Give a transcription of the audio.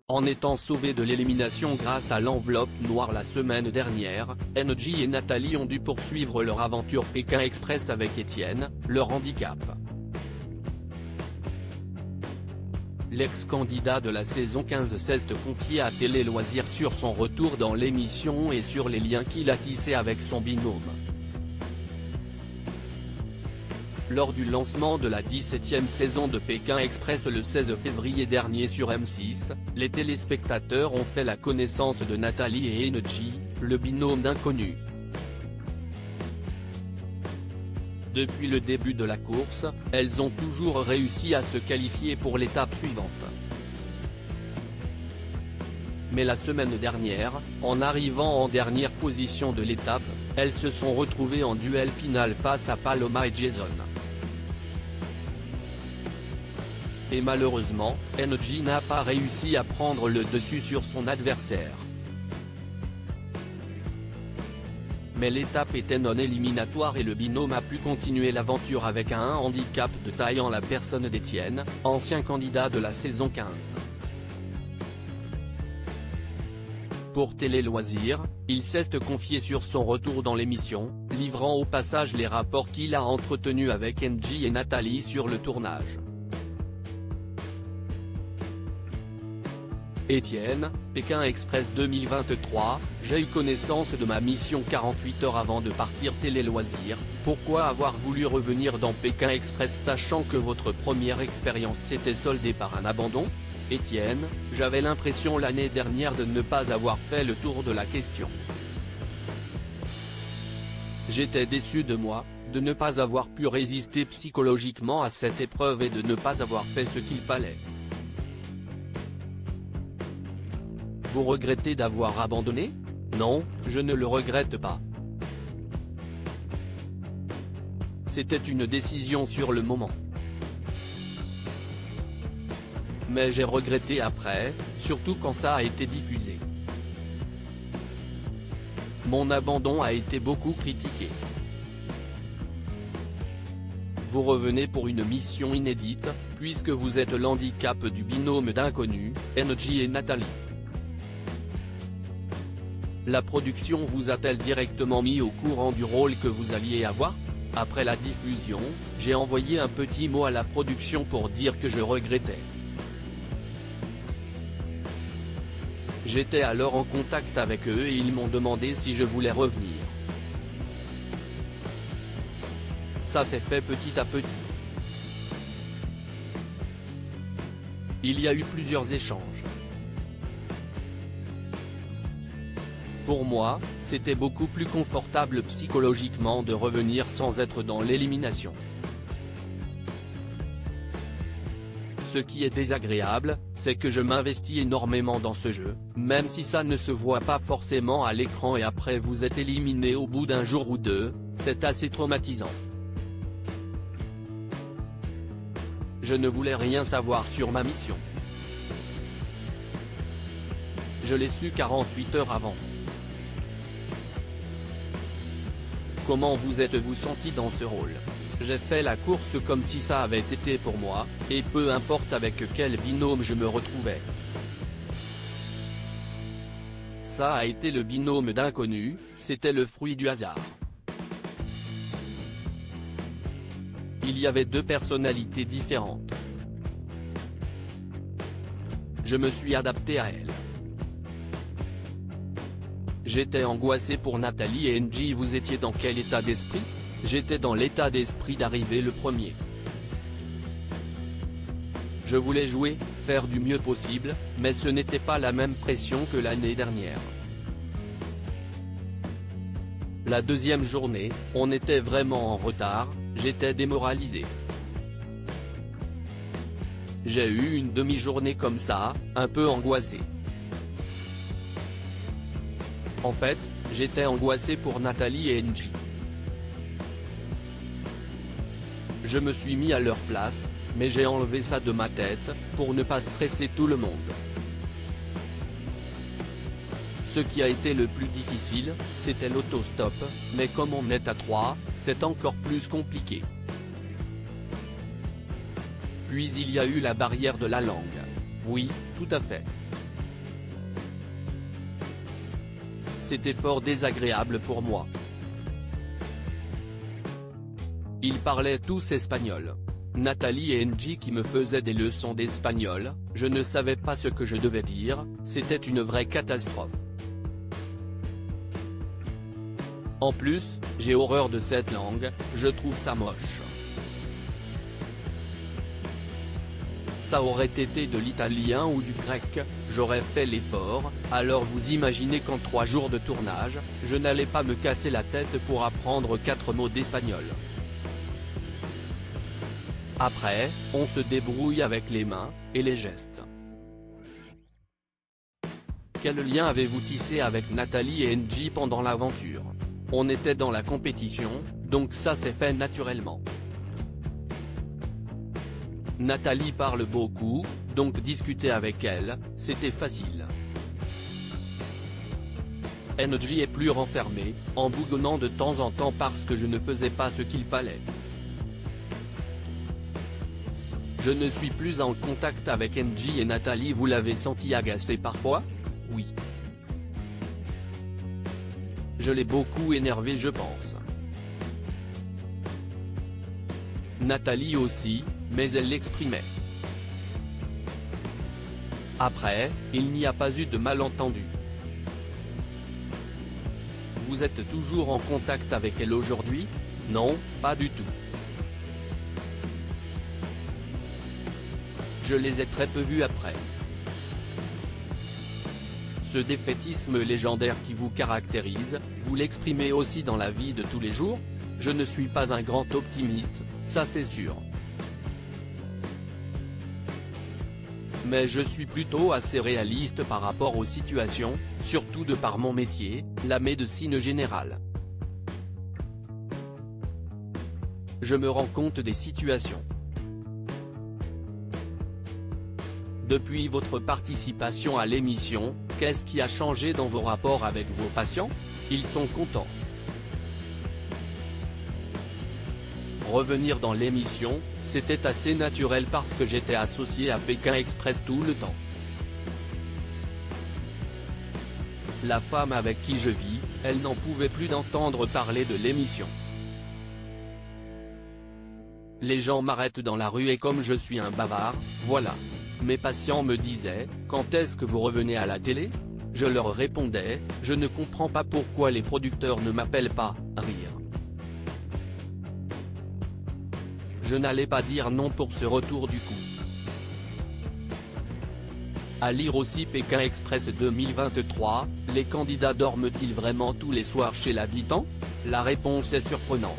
En étant sauvés de l'élimination grâce à l'enveloppe noire la semaine dernière, NJ et Nathalie ont dû poursuivre leur aventure Pékin Express avec Étienne, leur handicap. L'ex-candidat de la saison 15 s'est confié à Télé Loisirs sur son retour dans l'émission et sur les liens qu'il a tissés avec son binôme. Lors du lancement de la 17e saison de Pékin Express le 16 février dernier sur M6, les téléspectateurs ont fait la connaissance de Nathalie et NJ, le binôme d'inconnus. Depuis le début de la course, elles ont toujours réussi à se qualifier pour l'étape suivante. Mais la semaine dernière, en arrivant en dernière position de l'étape, elles se sont retrouvées en duel final face à Paloma et Jason. Et malheureusement, NJ n'a pas réussi à prendre le dessus sur son adversaire. Mais l'étape était non éliminatoire et le binôme a pu continuer l'aventure avec un handicap de taille en la personne d'Étienne, ancien candidat de la saison 15. Pour Télé Loisirs, il s'est confié sur son retour dans l'émission, livrant au passage les rapports qu'il a entretenus avec NJ et Nathalie sur le tournage. Étienne, Pékin Express 2023, j'ai eu connaissance de ma mission 48 heures avant de partir Télé Loisirs, pourquoi avoir voulu revenir dans Pékin Express sachant que votre première expérience s'était soldée par un abandon? Étienne, j'avais l'impression l'année dernière de ne pas avoir fait le tour de la question. J'étais déçu de moi, de ne pas avoir pu résister psychologiquement à cette épreuve et de ne pas avoir fait ce qu'il fallait. Vous regrettez d'avoir abandonné? Non, je ne le regrette pas. C'était une décision sur le moment. Mais j'ai regretté après, surtout quand ça a été diffusé. Mon abandon a été beaucoup critiqué. Vous revenez pour une mission inédite, puisque vous êtes l'handicap du binôme d'inconnus, NJ et Nathalie. La production vous a-t-elle directement mis au courant du rôle que vous alliez avoir? Après la diffusion, j'ai envoyé un petit mot à la production pour dire que je regrettais. J'étais alors en contact avec eux et ils m'ont demandé si je voulais revenir. Ça s'est fait petit à petit. Il y a eu plusieurs échanges. Pour moi, c'était beaucoup plus confortable psychologiquement de revenir sans être dans l'élimination. Ce qui est désagréable, c'est que je m'investis énormément dans ce jeu, même si ça ne se voit pas forcément à l'écran et après vous êtes éliminé au bout d'un jour ou deux, c'est assez traumatisant. Je ne voulais rien savoir sur ma mission. Je l'ai su 48 heures avant. Comment vous êtes-vous senti dans ce rôle? J'ai fait la course comme si ça avait été pour moi, et peu importe avec quel binôme je me retrouvais. Ça a été le binôme d'inconnus, c'était le fruit du hasard. Il y avait deux personnalités différentes. Je me suis adapté à elles. J'étais angoissé pour Nathalie et NJ. Vous étiez dans quel état d'esprit? J'étais dans l'état d'esprit d'arriver le premier. Je voulais jouer, faire du mieux possible, mais ce n'était pas la même pression que l'année dernière. La deuxième journée, on était vraiment en retard, j'étais démoralisé. J'ai eu une demi-journée comme ça, un peu angoissé. En fait, j'étais angoissé pour Nathalie et NJ. Je me suis mis à leur place, mais j'ai enlevé ça de ma tête, pour ne pas stresser tout le monde. Ce qui a été le plus difficile, c'était l'autostop, mais comme on est à 3, c'est encore plus compliqué. Puis il y a eu la barrière de la langue. Oui, tout à fait. c'était fort désagréable pour moi. Ils parlaient tous espagnol. Nathalie et Angie qui me faisaient des leçons d'espagnol, je ne savais pas ce que je devais dire, c'était une vraie catastrophe. En plus, j'ai horreur de cette langue, je trouve ça moche. Ça aurait été de l'italien ou du grec, j'aurais fait l'effort, alors vous imaginez qu'en 3 jours de tournage, je n'allais pas me casser la tête pour apprendre 4 mots d'espagnol. Après, on se débrouille avec les mains, et les gestes. Quel lien avez-vous tissé avec Nathalie et Angie pendant l'aventure? On était dans la compétition, donc ça s'est fait naturellement. Nathalie parle beaucoup, donc discuter avec elle, c'était facile. Angie est plus renfermée, en bougonnant de temps en temps parce que je ne faisais pas ce qu'il fallait. Je ne suis plus en contact avec Angie et Nathalie. Vous l'avez senti agacée parfois? Oui. Je l'ai beaucoup énervée je pense. Nathalie aussi, mais elle l'exprimait. Après, il n'y a pas eu de malentendu. Vous êtes toujours en contact avec elle aujourd'hui? Non, pas du tout. Je les ai très peu vus après. Ce défaitisme légendaire qui vous caractérise, vous l'exprimez aussi dans la vie de tous les jours? Je ne suis pas un grand optimiste, ça c'est sûr. Mais je suis plutôt assez réaliste par rapport aux situations, surtout de par mon métier, la médecine générale. Je me rends compte des situations. Depuis votre participation à l'émission, qu'est-ce qui a changé dans vos rapports avec vos patients? Ils sont contents. Revenir dans l'émission, c'était assez naturel parce que j'étais associé à Pékin Express tout le temps. La femme avec qui je vis, elle n'en pouvait plus d'entendre parler de l'émission. Les gens m'arrêtent dans la rue et comme je suis un bavard, voilà. Mes patients me disaient, quand est-ce que vous revenez à la télé? Je leur répondais, je ne comprends pas pourquoi les producteurs ne m'appellent pas, rire. Je n'allais pas dire non pour ce retour du coup. À lire aussi Pékin Express 2023, les candidats dorment-ils vraiment tous les soirs chez l'habitant? La réponse est surprenante.